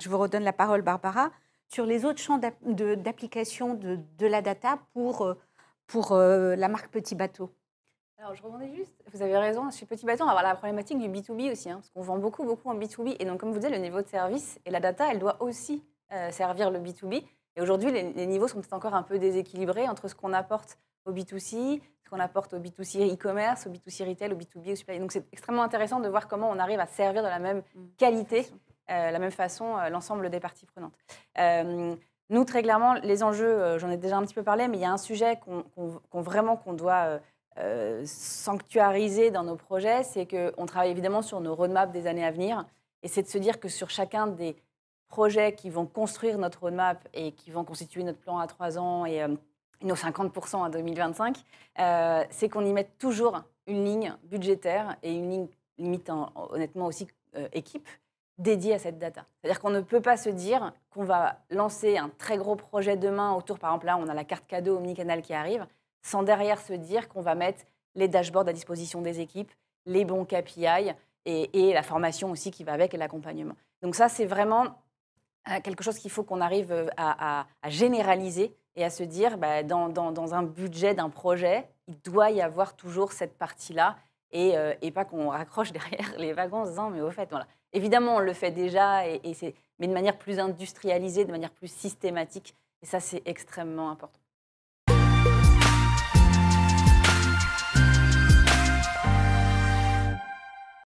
je vous redonne la parole, Barbara, sur les autres champs d'application de la data pour la marque Petit Bateau. Alors, je rebondis juste, vous avez raison, chez Petit Bateau, on va avoir la problématique du B2B aussi, parce qu'on vend beaucoup, beaucoup en B2B. Et donc, comme vous disiez, le niveau de service et la data, elle doit aussi servir le B2B. Et aujourd'hui, les niveaux sont peut-être encore un peu déséquilibrés entre ce qu'on apporte au B2C, ce qu'on apporte au B2C e-commerce, au B2C retail, au B2B, au supply. Donc, c'est extrêmement intéressant de voir comment on arrive à servir de la même qualité, la même façon, l'ensemble des parties prenantes. Nous, très clairement, les enjeux, j'en ai déjà un petit peu parlé, mais il y a un sujet qu'on doit sanctuariser dans nos projets, c'est qu'on travaille évidemment sur nos roadmaps des années à venir, et c'est de se dire que sur chacun des projets qui vont construire notre roadmap et qui vont constituer notre plan à 3 ans et nos 50% à 2025, c'est qu'on y mette toujours une ligne budgétaire et une ligne limite, honnêtement aussi, équipe dédiée à cette data. C'est-à-dire qu'on ne peut pas se dire qu'on va lancer un très gros projet demain autour, par exemple là, on a la carte cadeau omnicanal qui arrive, sans derrière se dire qu'on va mettre les dashboards à disposition des équipes, les bons KPI et la formation aussi qui va avec et l'accompagnement. Donc ça, c'est vraiment quelque chose qu'il faut qu'on arrive à généraliser et à se dire, dans un budget d'un projet, il doit y avoir toujours cette partie-là et pas qu'on raccroche derrière les wagons en se disant, mais au fait, voilà. Évidemment, on le fait déjà, mais de manière plus industrialisée, de manière plus systématique. Et ça, c'est extrêmement important.